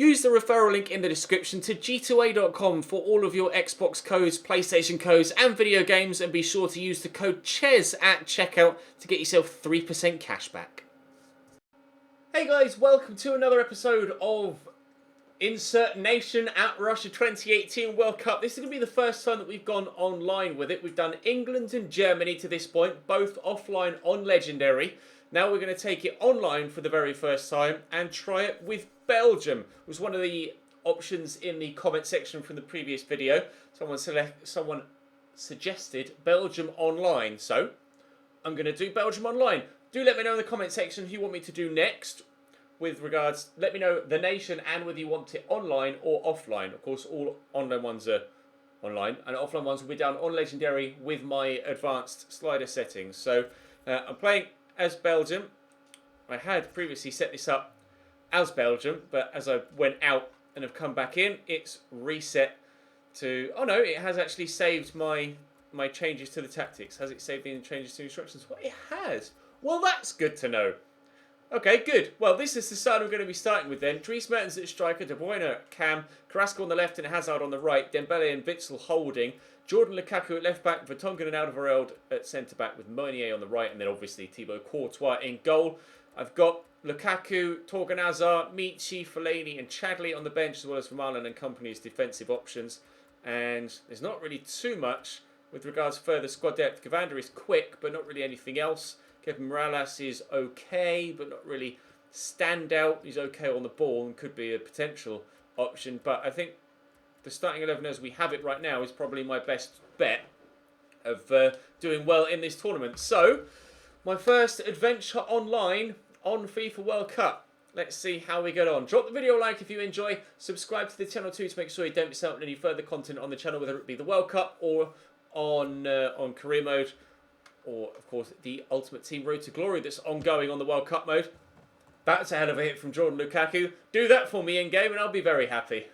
Use the referral link in the description to g2a.com for all of your Xbox codes, PlayStation codes and video games, and be sure to use the code CHES at checkout to get yourself 3% cash back. Hey guys, welcome to another episode of Insert Nation at Russia 2018 World Cup. This is going to be the first time that we've gone online with it. We've done England and Germany to this point, both offline on Legendary. Now we're going to take it online for the very first time and try it with Belgium. It was one of the options in the comment section from the previous video. Someone suggested Belgium online, so I'm going to do Belgium online. Do let me know in the comment section who you want me to do next. With regards, let me know the nation and whether you want it online or offline. Of course, all online ones are online, and offline ones will be down on Legendary with my advanced slider settings. So I'm playing as Belgium. I had previously set this up as Belgium, but as I went out and have come back in, it's reset to... Oh no, it has actually saved my changes to the tactics. Has it saved the changes to instructions? Well, it has. Well, that's good to know. Okay, good. Well, this is the side I'm going to be starting with then. Dries Mertens at striker, De Bruyne at cam, Carrasco on the left and Hazard on the right, Dembele and Witsel holding, Jordan Lukaku at left back, Vertonghen and Alderweireld at centre back with Meunier on the right, and then obviously Thibaut Courtois in goal. I've got Lukaku, Torgan Hazard, Michi, Fellaini and Chadli on the bench, as well as Vermaelen and company as defensive options. And there's not really too much with regards to further squad depth. Cavander is quick, but not really anything else. Kevin Morales is okay, but not really standout. He's okay on the ball and could be a potential option. But I think the starting 11 as we have it right now is probably my best bet of doing well in this tournament. So, my first adventure online on FIFA World Cup. Let's see how we get on. Drop the video a like if you enjoy. Subscribe to the channel too to make sure you don't miss out on any further content on the channel, whether it be the World Cup or on career mode. Or, of course, the Ultimate Team Road to Glory that's ongoing on the World Cup mode. That's a hell of a hit from Jordan Lukaku. Do that for me in-game and I'll be very happy.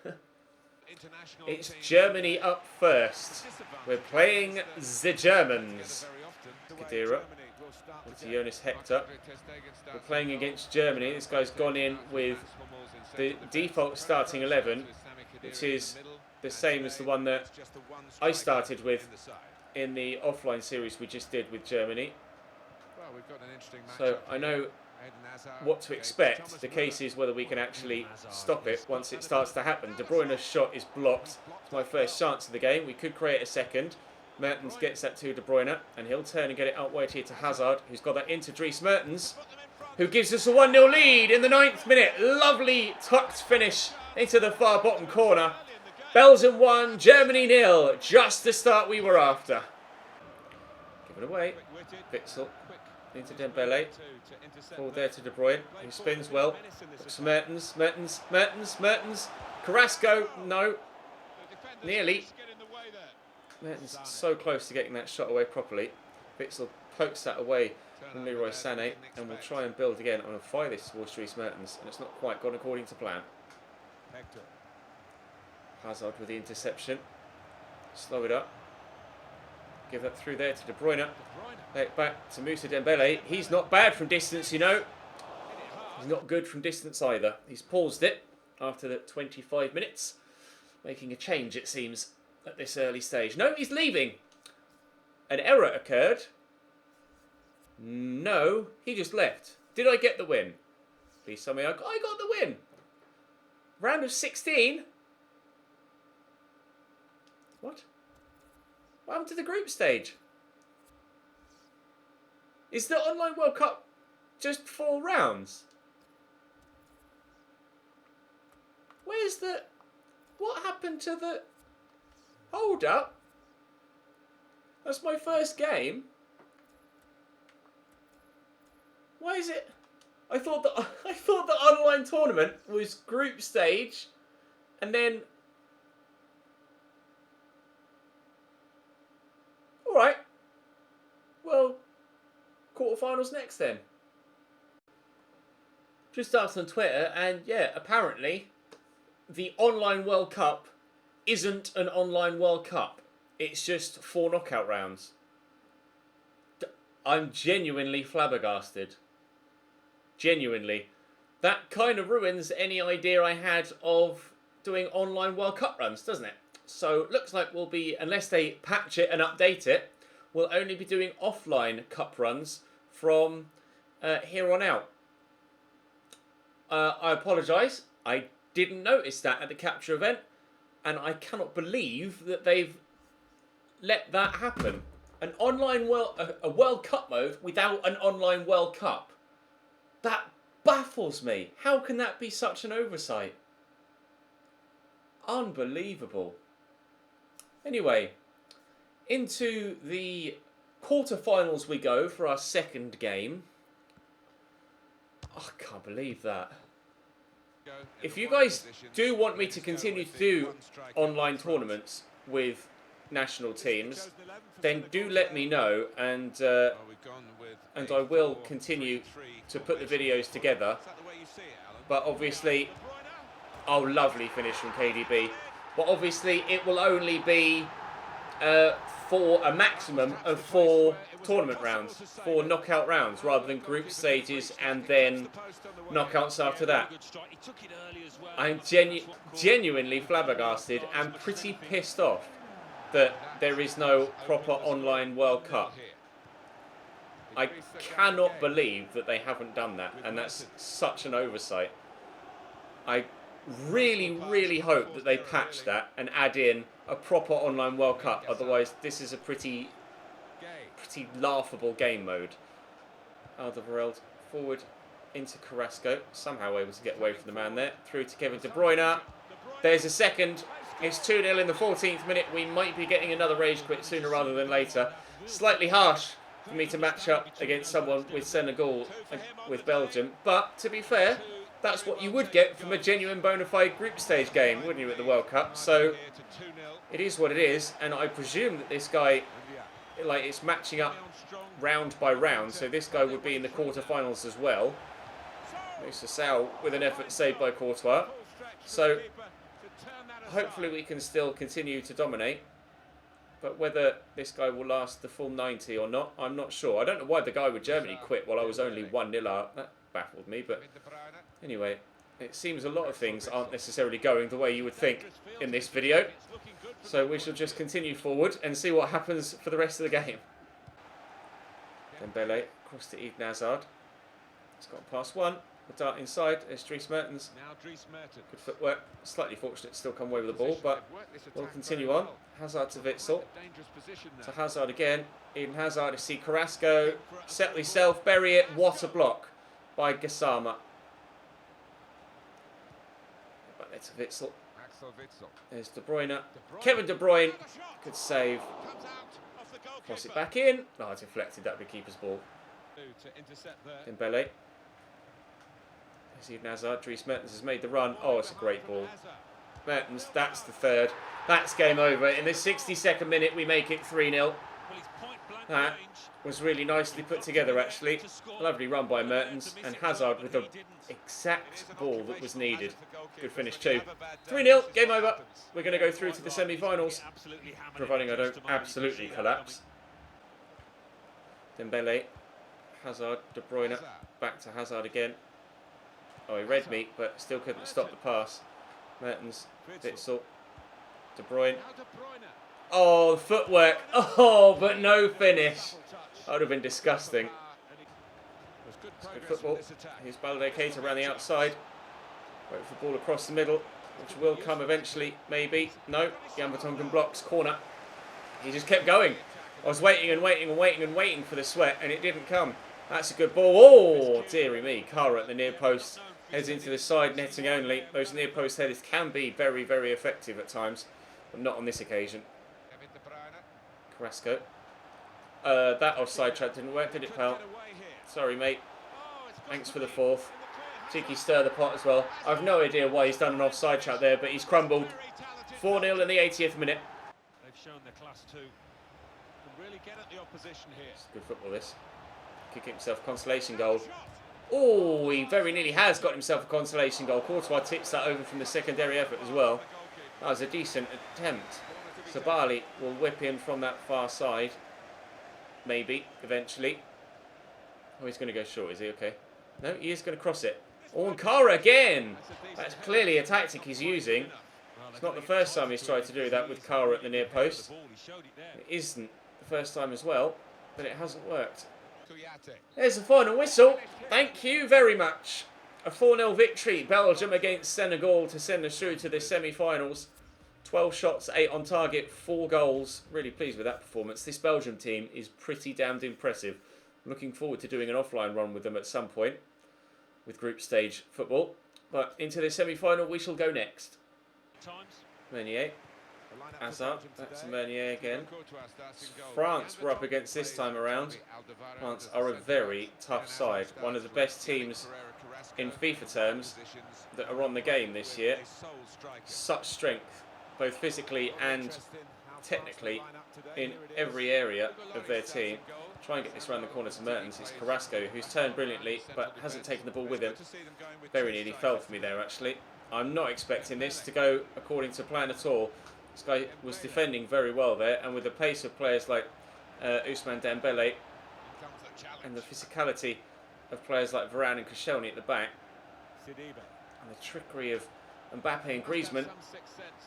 It's Germany up first. We're playing the Germans. Kadira. To Jonas Hector. We're playing against Germany. This guy's gone in with the default starting 11, which is the same as the one that I started with in the offline series we just did with Germany. So I know what to expect. The case is whether we can actually stop it once it starts to happen. De Bruyne's shot is blocked. It's my first chance of the game. We could create a second. Mertens gets that to De Bruyne, and he'll turn and get it out wide here to Hazard, who's got that into Dries Mertens, who gives us a 1-0 lead in the 9th minute. Lovely tucked finish into the far bottom corner. Belgium 1, Germany 0. Just the start we were after. Give it away. Witsel into Dembele. Forward there to De Bruyne, who spins well. Looks Mertens. Carrasco, no. Nearly. Mertens so close to getting that shot away properly. Witsel pokes that away from Leroy Sané, and we'll try and build again. I'm going to fire this towards Dries Mertens, and it's not quite gone according to plan. Hazard with the interception. Slow it up. Give that through there to De Bruyne. Play it back to Moussa Dembele. He's not bad from distance, you know. He's not good from distance either. He's paused it after the 25 minutes. Making a change, it seems, at this early stage. No, he's leaving. An error occurred. No, he just left. Did I get the win? Please tell me I got the win. Round of 16. What? What happened to the group stage? Is the online World Cup just 4 rounds? Where's the... What happened to the... Hold up. That's my first game. Why is it... I thought the online tournament was group stage and then... Alright. Well, quarterfinals next then. Just asked on Twitter, and yeah, apparently the online World Cup isn't an online World Cup. It's just 4 knockout rounds. I'm genuinely flabbergasted. Genuinely. That kind of ruins any idea I had of doing online World Cup runs, doesn't it? So looks like we'll be, unless they patch it and update it, we'll only be doing offline cup runs from here on out. I apologise. I didn't notice that at the capture event, and I cannot believe that they've let that happen. An online a World Cup mode without an online World Cup. That baffles me. How can that be such an oversight? Unbelievable. Anyway, into the quarterfinals we go for our second game. Oh, I can't believe that. If you guys do want me to continue to do online tournaments with national teams, then do let me know, and I will continue to put the videos together. But obviously, oh, lovely finish from KDB. But obviously, it will only be for a maximum of 4 tournament rounds, 4 knockout rounds, rather than group stages and then knockouts after that. I'm genuinely flabbergasted and pretty pissed off that there is no proper online World Cup. I cannot believe that they haven't done that, and that's such an oversight. I really hope that they patch that and add in a proper online World Cup. Otherwise, this is a pretty laughable game mode. Alderweireld forward into Carrasco. Somehow able to get away from the man there. Through to Kevin De Bruyne. There's a second. It's 2-0 in the 14th minute. We might be getting another rage quit sooner rather than later. Slightly harsh for me to match up against someone with Senegal, with Belgium. But, to be fair, that's what you would get from a genuine bona fide group stage game, wouldn't you, at the World Cup? So, it is what it is. And I presume that this guy, like, it's matching up round by round. So this guy would be in the quarterfinals as well. Moussa Sow with an effort saved by Courtois. So, hopefully we can still continue to dominate. But whether this guy will last the full 90 or not, I'm not sure. I don't know why the guy with Germany quit while I was only 1-0 up. That baffled me. But anyway, it seems a lot of things aren't necessarily going the way you would think in this video. So we shall just continue forward and see what happens for the rest of the game. Dembele across to Eden Hazard. He's got past one. The dart inside. There's Dries Mertens. Good footwork. Slightly fortunate to still come away with the ball, but we'll continue on. Hazard to Witsel. To Hazard again. Eden Hazard to see Carrasco. Settle himself. Bury it. What a block by Gassama. Back there to Witsel. There's De Bruyne. Kevin De Bruyne. Good save. Cross it back in. No, it's deflected. That would be keeper's ball. Dembele. There's Eden Hazard. Dries Mertens has made the run. Oh, it's a great ball. Mertens, that's the third. That's game over. In the 62nd minute, we make it 3-0. That was really nicely put together, actually. Lovely run by Mertens. And Hazard with the exact ball that was needed. Good finish too. 3-0, game over. We're going to go through to the semi-finals, providing I don't absolutely collapse. Dembele, Hazard, De Bruyne, back to Hazard again. Oh, he read me, but still couldn't stop the pass. Mertens, Witsel, De Bruyne. Oh, the footwork. Oh, but no finish. That would have been disgusting. It's good football. Here's Balde Keita around the outside. Wait for the ball across the middle, which will come eventually, maybe. No, Jan-Vertonghen blocks, corner. He just kept going. I was waiting and waiting and waiting and waiting for the sweat, and it didn't come. That's a good ball. Oh, dearie me. Kara at the near post. Heads into the side, netting only. Those near post headers can be very, very effective at times, but not on this occasion. Carrasco. That offside trap didn't work, did it, pal? Sorry, mate. Thanks for the fourth. Cheeky stir the pot as well. I've no idea why he's done an offside trap there, but he's crumbled. 4-0 in the 80th minute. They've shown their class too. Can really get at the opposition here. It's good football, this. Kicking himself consolation goal. Oh, he very nearly has got himself a consolation goal. Courtois tips that over from the secondary effort as well. That was a decent attempt. Sabali will whip in from that far side. Maybe, eventually. Oh, he's going to go short, is he? Okay. No, he is going to cross it. Onkara again. That's clearly a tactic he's using. It's not the first time he's tried to do that with Kara at the near post. It isn't the first time as well, but it hasn't worked. There's the final whistle. Thank you very much. A 4-0 victory, Belgium against Senegal, to send us through to the semi-finals. 12 shots, 8 on target, 4 goals. Really pleased with that performance. This Belgium team is pretty damned impressive. Looking forward to doing an offline run with them at some point with group stage football. But into the semi-final we shall go next. Meunier, Hazard, that's Meunier again. France were up against this time around. France are a very tough side. One of the best teams in FIFA terms that are on the game this year. Such strength, both physically and technically, in every area of their team. Try and get this around the corner to Mertens. It's Carrasco, who's turned brilliantly but hasn't taken the ball with him. Very nearly fell for me there, actually. I'm not expecting this to go according to plan at all. This guy was defending very well there, and with the pace of players like Ousmane Dembele and the physicality of players like Varane and Koscielny at the back, and the trickery of Mbappe and Griezmann,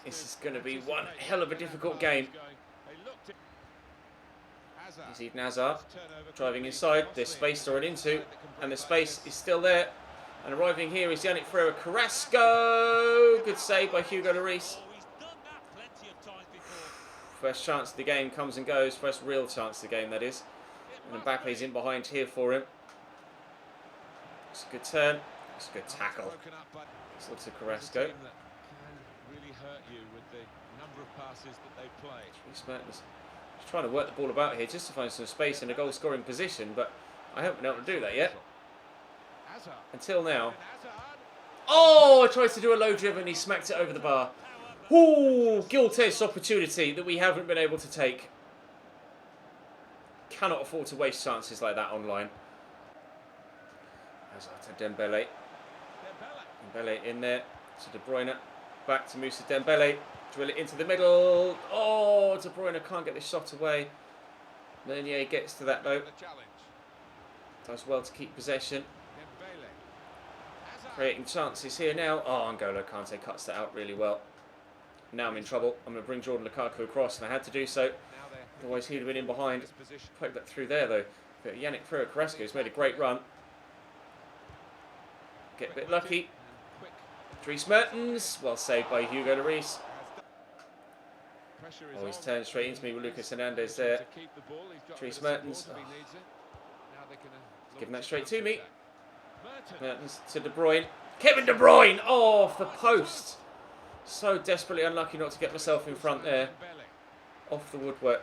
this is going to be one hell of a difficult game. Here's Eden Hazard driving inside. There's space to run into, and the space is still there. And arriving here is Yannick Ferreira Carrasco. Good save by Hugo Lloris. First chance of the game comes and goes. First real chance of the game, that is. And Mbappe's in behind here for him. It's a good turn. It's a good tackle. Still to Carrasco. Mertens. Just trying to work the ball about here just to find some space in a goal scoring position, but I haven't been able to do that yet. Until now. Oh, I tried to do a low driven, he smacked it over the bar. Ooh, guilt-edged opportunity that we haven't been able to take. Cannot afford to waste chances like that online. Hazard to Dembele. Dembele in there to De Bruyne. Back to Moussa Dembele. Drill it into the middle. Oh, De Bruyne can't get this shot away. Meunier gets to that though. Does well to keep possession. Creating chances here now. Oh, N'Golo Kante cuts that out really well. Now I'm in trouble. I'm going to bring Jordan Lukaku across, and I had to do so. Otherwise he'd have been in behind. Poked that through there though. But Yannick Ferreira Carrasco has made a great run. Get a bit lucky. Dries Mertens. Well saved by Hugo Lloris. Oh, he's turned straight into me with Lucas Hernandez there. Dries Mertens. Oh. Giving that straight to me. Mertens to De Bruyne. Kevin De Bruyne! Oh, off the post. So desperately unlucky not to get myself in front there. Off the woodwork.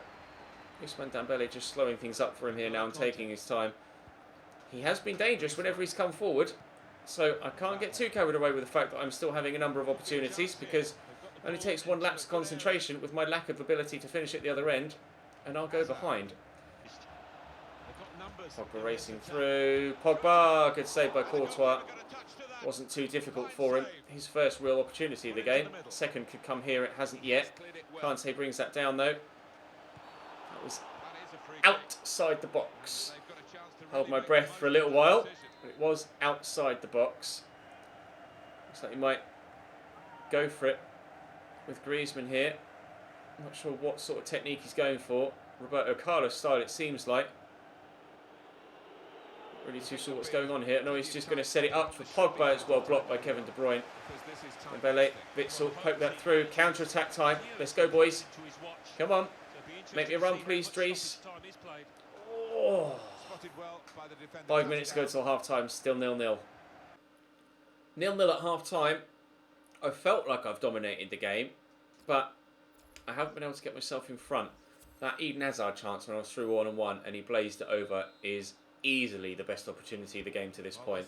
Ousmane Dembele just slowing things up for him here now and taking his time. He has been dangerous whenever he's come forward. So I can't get too carried away with the fact that I'm still having a number of opportunities, because it only takes one lapse of concentration with my lack of ability to finish at the other end, and I'll go behind. Pogba racing through. Pogba, good save by Courtois. Wasn't too difficult for him. His first real opportunity of the game. Second could come here, it hasn't yet. Kante brings that down though. That was outside the box. Held my breath for a little while, but it was outside the box. Looks like he might go for it with Griezmann here. I'm not sure what sort of technique he's going for. Roberto Carlos style it seems like. Really too sure what's going on here. No, he's just going to set it up for Pogba. It's well blocked by Kevin De Bruyne. Dembele, Witsel, poke that through. Counter-attack time. Let's go, boys. Come on. Make me a run, please, Dries. Oh. 5 minutes ago till half-time. Still 0-0. 0-0 at half-time. I felt like I've dominated the game, but I haven't been able to get myself in front. That Eden Hazard chance when I was through 1-on-1 and he blazed it over is easily the best opportunity of the game to this point.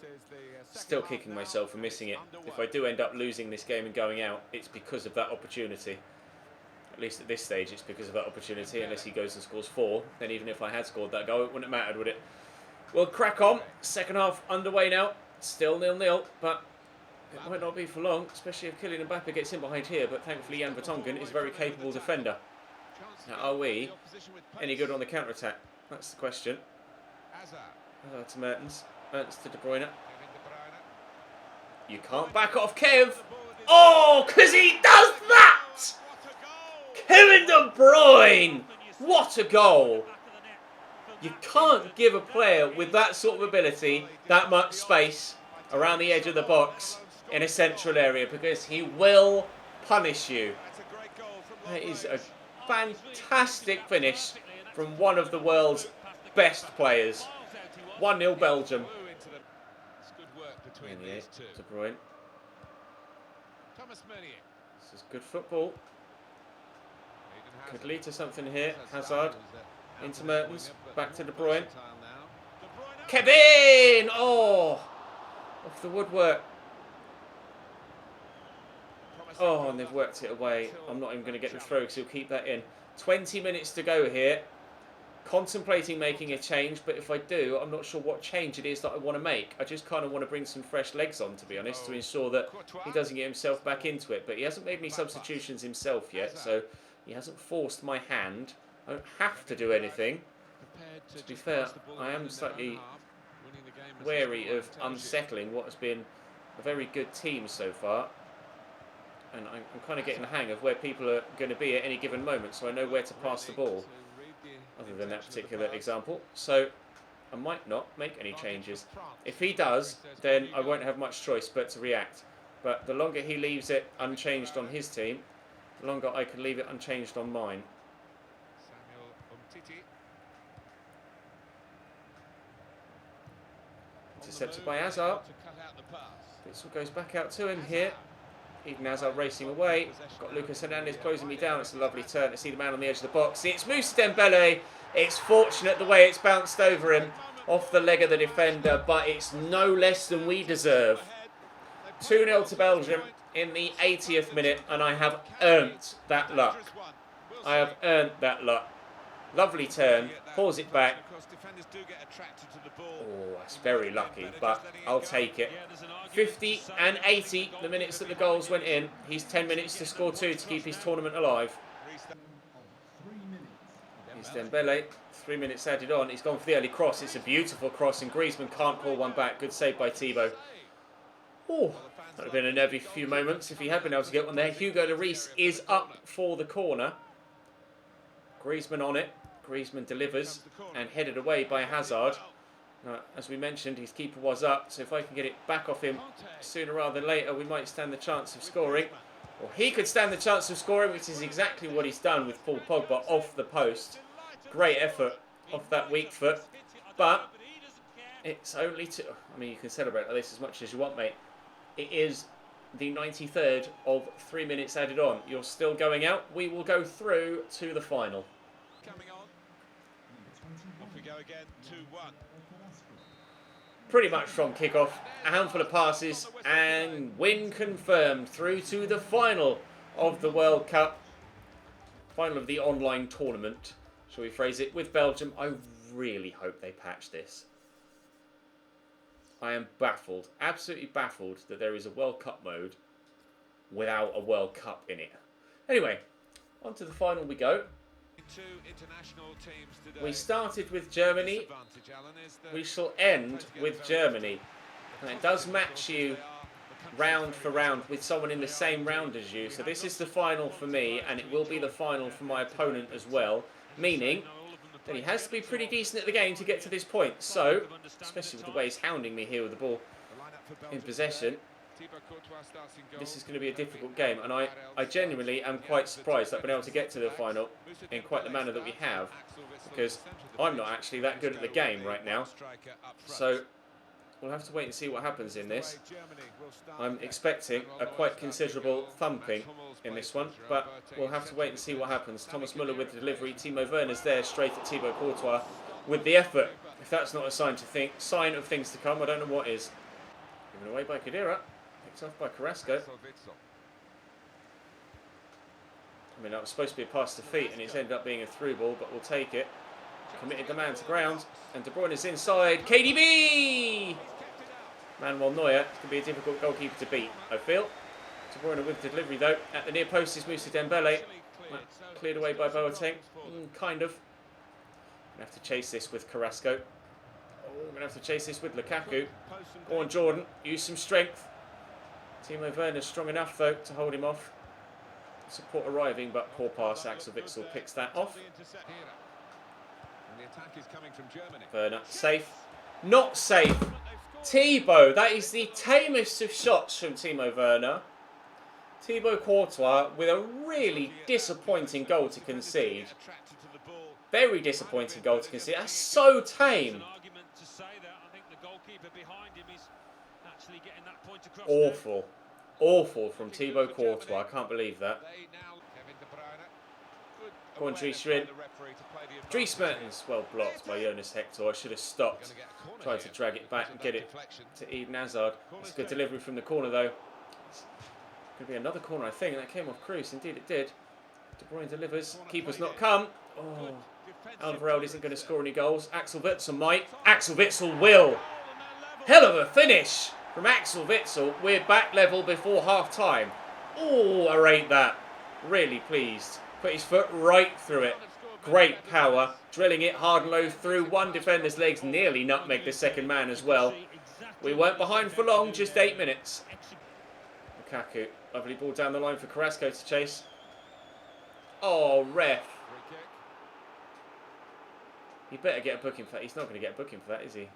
Still kicking myself for missing it. If I do end up losing this game and going out, it's because of that opportunity. At least at this stage, it's because of that opportunity. Unless he goes and scores 4, then even if I had scored that goal, it wouldn't have mattered, would it? Well, crack on. Second half underway now. Still 0-0, but it might not be for long, especially if Kylian Mbappe gets in behind here. But thankfully, Jan Vertonghen is a very capable defender. Now, are we any good on the counter-attack? That's the question. Hazard to Mertens. Mertens to De Bruyne. You can't back off Kev. Oh, because he does that! Kevin De Bruyne! What a goal! You can't give a player with that sort of ability that much space around the edge of the box in a central area, because he will punish you. That is a fantastic finish from one of the world's best players. 1-0 Belgium. De Bruyne. This is good football. Could lead to something here. Hazard into Mertens. Back to De Bruyne. Kevin! Oh! Off the woodwork. Oh, and they've worked it away. I'm not even going to get the throw because he'll keep that in. 20 minutes to go here. Contemplating making a change, but if I do, I'm not sure what change it is that I want to make. I just kind of want to bring some fresh legs on, to be honest, to ensure that he doesn't get himself back into it. But he hasn't made any substitutions himself yet, so he hasn't forced my hand. I don't have to do anything. To be fair, I am slightly wary of unsettling what has been a very good team so far. And I'm kind of getting the hang of where people are going to be at any given moment, so I know where to pass the ball, other than that particular example. So I might not make any changes. If he does, then I won't have much choice but to react. But the longer he leaves it unchanged on his team, the longer I can leave it unchanged on mine. Intercepted by Hazard. This one goes back out to him here. Eden Hazard racing away. Got Lucas Hernandez closing me down. It's a lovely turn to see the man on the edge of the box. It's Moussa Dembele. It's fortunate the way it's bounced over him off the leg of the defender, but it's no less than we deserve. 2-0 to Belgium in the 80th minute, and I have earned that luck. I have earned that luck. Lovely turn. Pulls it back. Oh, that's very lucky, but I'll take it. 50 and 80, the minutes that the goals went in. He's 10 minutes to score 2 to keep his tournament alive. Here's Dembele. 3 minutes added on. He's gone for the early cross. It's a beautiful cross, and Griezmann can't call one back. Good save by Thibaut. Oh, that would have been a nervy few moments if he had been able to get one there. Hugo Lloris is up for the corner. Griezmann on it. Griezmann delivers and headed away by Hazard. As we mentioned, his keeper was up, so if I can get it back off him sooner rather than later, we might stand the chance of scoring. Or he could stand the chance of scoring, which is exactly what he's done with Paul Pogba off the post. Great effort off that weak foot. But it's only two. I mean, you can celebrate like this as much as you want, mate. It is the 93rd of 3 minutes added on. You're still going out. We will go through to the final. Coming on. Off we go again, 2-1. Pretty much from kickoff, a handful of passes, and win confirmed through to the final of the World Cup. Final of the online tournament, shall we phrase it, with Belgium. I really hope they patch this. I am baffled, absolutely baffled, that there is a World Cup mode without a World Cup in it. Anyway, on to the final we go. We started with Germany. We shall end with Germany. And it does match you round for round with someone in the same round as you. So this is the final for me, and it will be the final for my opponent as well. Meaning that he has to be pretty decent at the game to get to this point. So, especially with the way he's hounding me here with the ball in possession, this is going to be a difficult game, and I genuinely am quite surprised that I've been able to get to the final in quite the manner that we have, because I'm not actually that good at the game right now. So we'll have to wait and see what happens in this. I'm expecting a quite considerable thumping in this one, but we'll have to wait and see what happens. Thomas Müller with the delivery, Timo Werner's there straight at Thibaut Courtois with the effort. If that's not a sign of things to come, I don't know what is. Given away by Khedira. Picked off by Carrasco. I mean, that was supposed to be a pass to feet, and it's ended up being a through ball, but we'll take it. Committed the man to ground, and De Bruyne is inside. KDB! Manuel Neuer. It's going to be a difficult goalkeeper to beat, I feel. De Bruyne with the delivery, though. At the near post is Moussa Dembele. Cleared away by Boateng. Kind of. Going to have to chase this with Carrasco. Oh, we're going to have to chase this with Lukaku. Go on, Jordan. Use some strength. Timo Werner's strong enough, though, to hold him off. Support arriving, but poor pass. Axel Witsel picks that off. Werner, safe. Not safe. Thibaut, that is the tamest of shots from Timo Werner. Thibaut Courtois with a really disappointing goal to concede. Very disappointing goal to concede. That's so tame. Awful. Awful from Thibaut Courtois. I can't believe that. Go on, Dries, you're in. Dries Mertens, well blocked by Jonas Hector. I should have stopped. Tried to drag it back and get it to Eden Hazard. It's a good delivery from the corner, though. It's going to be another corner, I think. That came off Cruz. Indeed, it did. De Bruyne delivers. Keeper's not come. Oh, Alderweireld isn't going to score any goals. Axel Witsel might. Axel Witsel will. Hell of a finish from Axel Witsel. We're back level before half-time. Oh, I rate that. Really pleased. Put his foot right through it. Great power. Drilling it hard and low through one defender's legs. Nearly nutmegged the second man as well. We weren't behind for long, just 8 minutes. Lukaku. Lovely ball down the line for Carrasco to chase. Oh, ref. He better get a booking for that. He's not going to get a booking for that, is he?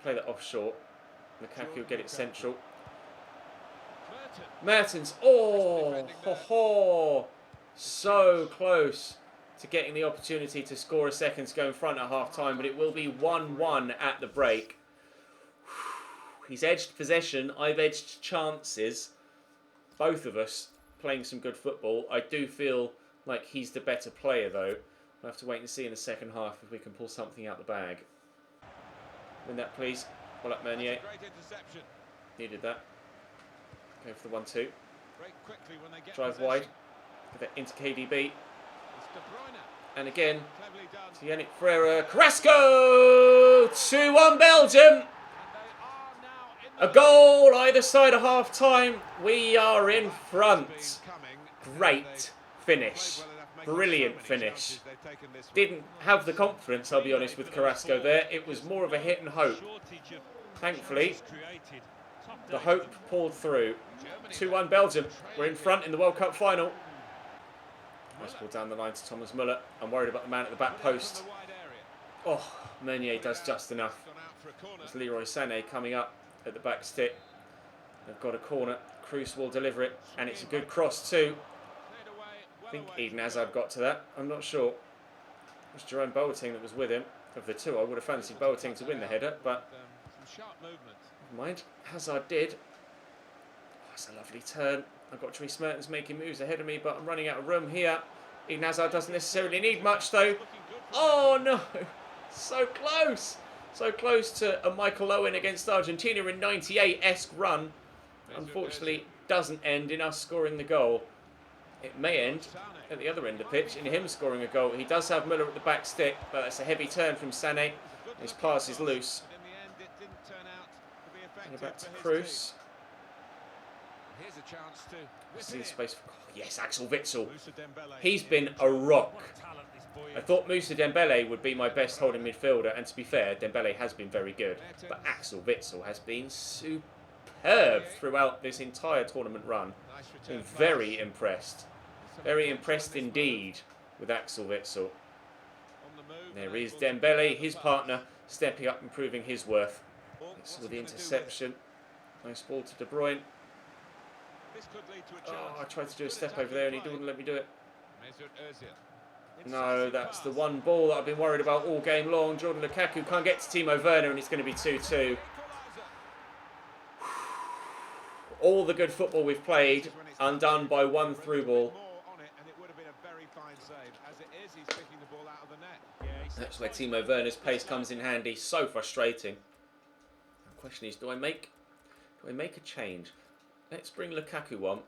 Play that off short. Lukaku will get it central. Mertens. Oh, ho, ho. So close to getting the opportunity to score a second to go in front at half-time, but it will be 1-1 at the break. He's edged possession. I've edged chances. Both of us playing some good football. I do feel like he's the better player, though. We'll have to wait and see in the second half if we can pull something out the bag. Win that, please. Well up, Meunier. Needed that. Go for the 1-2. Drive wide. Give it into KDB. And again, to Yannick Ferreira. Carrasco! 2-1 Belgium! A goal either side of half-time. We are in front. Great finish. Brilliant finish. Didn't have the confidence, I'll be honest, with Carrasco there. It was more of a hit and hope. Thankfully, the hope pulled through. 2-1 Belgium. We're in front in the World Cup final. Nice ball down the line to Thomas Müller. I'm worried about the man at the back post. Oh, Meunier does just enough. It's Leroy Sané coming up at the back stick. They've got a corner. Cruz will deliver it. And it's a good cross too. I think Eden Hazard got to that. I'm not sure. It was Jerome Boateng that was with him. Of the two, I would have fancied Boateng to win the header, but never mind. Hazard did. Oh, that's a lovely turn. I've got Dries Mertens making moves ahead of me, but I'm running out of room here. Eden Hazard doesn't necessarily need much, though. Oh, no. So close. So close to a Michael Owen against Argentina in 98-esque run. Unfortunately, doesn't end in us scoring the goal. It may end at the other end of the pitch in him scoring a goal. He does have Müller at the back stick, but that's a heavy turn from Sané. His pass is loose. And back to Cruz. See the space for... Oh, yes, Axel Witsel. He's been a rock. I thought Moussa Dembele would be my best holding midfielder, and to be fair, Dembele has been very good. But Axel Witsel has been superb throughout this entire tournament run. Been very impressed. Very impressed indeed with Axel Witsel. There is Dembele, his partner, stepping up and proving his worth. Saw the interception. Nice ball to De Bruyne. Oh, I tried to do a step over there and he wouldn't let me do it. No, that's the one ball that I've been worried about all game long. Jordan Lukaku can't get to Timo Werner and it's going to be 2-2. All the good football we've played undone by one through ball. That's where Timo Werner's pace comes in handy. So frustrating. The question is, do I make a change? Let's bring Lukaku on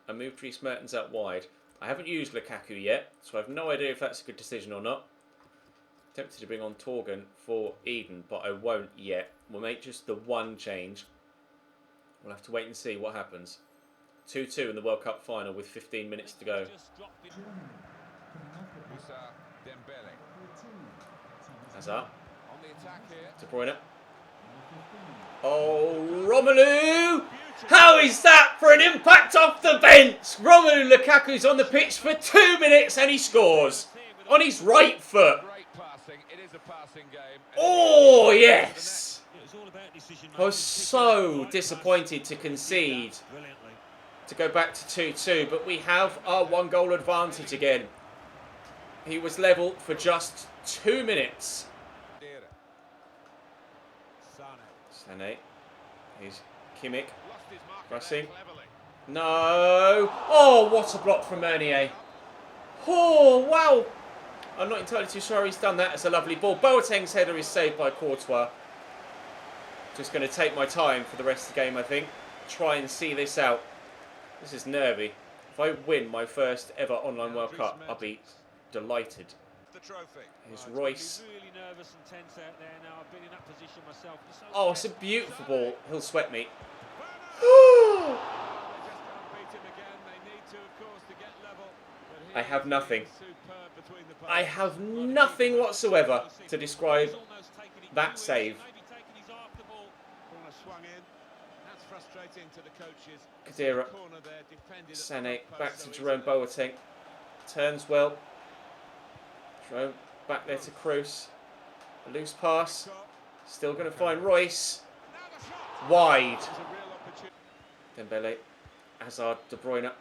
and move Dries Mertens out wide. I haven't used Lukaku yet, so I have no idea if that's a good decision or not. Tempted to bring on Torgan for Eden, but I won't yet. We'll make just the one change. We'll have to wait and see what happens. 2-2 in the World Cup final with 15 minutes to go. Hazard. De Bruyne. Oh, Romelu! How is that for an impact off the bench? Romelu Lukaku's on the pitch for 2 minutes and he scores on his right foot. Oh, yes! I was so disappointed to concede, to go back to 2-2, but we have our 1-goal advantage again. He was level for just 2 minutes. Sané. Here's Kimmich. Pressing. No. Oh, what a block from Meunier. Oh, wow. I'm not entirely too sure he's done that. It's a lovely ball. Boateng's header is saved by Courtois. Just going to take my time for the rest of the game, I think. Try and see this out. This is nervy. If I win my first ever online World Cup, I'll be delighted. Here's Royce. Oh, it's a beautiful ball. He'll sweat me. I have nothing. I have nothing whatsoever to describe that save. Khedira. Sané back to Jerome Boateng. Turns well. Jerome back there to Kroos. A loose pass. Still going to find Royce. Wide. Dembele. Hazard. De Bruyne.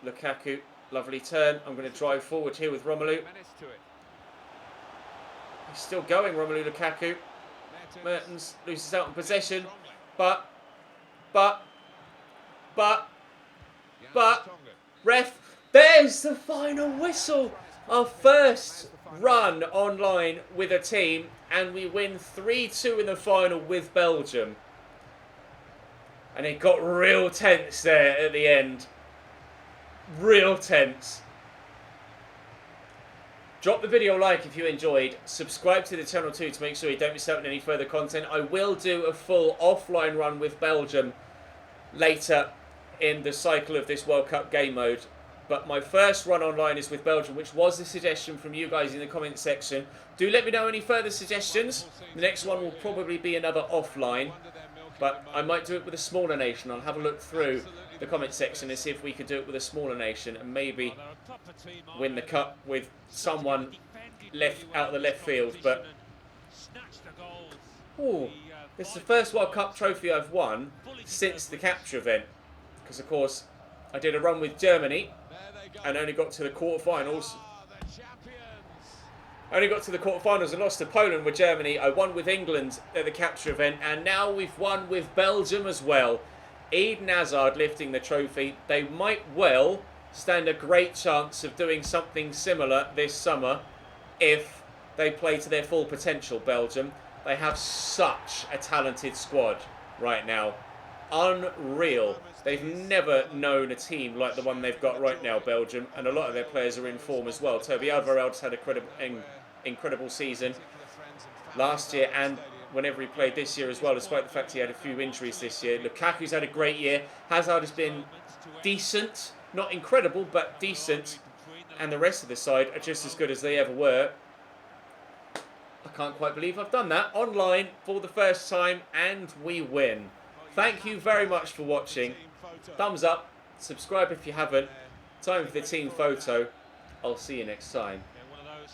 Lukaku. Lovely turn. I'm going to drive forward here with Romelu. He's still going, Romelu Lukaku. Mertens loses out on possession. But. Ref. There's the final whistle. Our first run online with a team. And we win 3-2 in the final with Belgium. And it got real tense there at the end. Real tense. Drop the video a like if you enjoyed. Subscribe to the channel too to make sure you don't miss out on any further content. I will do a full offline run with Belgium later in the cycle of this World Cup game mode. But my first run online is with Belgium, which was a suggestion from you guys in the comment section. Do let me know any further suggestions. The next one will probably be another offline. But I might do it with a smaller nation. I'll have a look through the comment section and see if we could do it with a smaller nation and maybe win the cup with someone left out of the left field. But oh, this is the first World Cup trophy I've won since the capture event. Because of course I did a run with Germany and only got to the quarterfinals. Only got to the quarterfinals and lost to Poland with Germany. I won with England at the capture event, and now we've won with Belgium as well. Eden Hazard lifting the trophy. They might well stand a great chance of doing something similar this summer if they play to their full potential, Belgium. They have such a talented squad right now. Unreal. They've never known a team like the one they've got right now, Belgium, and a lot of their players are in form as well. Toby Alderweireld's had an incredible season last year and whenever he played this year as well, despite the fact he had a few injuries this year. Lukaku's had a great year. Hazard has been decent, not incredible, but decent, and the rest of the side are just as good as they ever were. I can't quite believe I've done that online for the first time, and we win. Thank you very much for watching. Thumbs up, subscribe if you haven't. Time for the team photo. I'll see you next time. One of those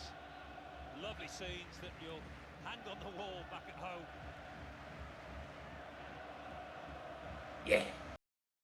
lovely scenes that you'll hang on the wall back at home. Yeah.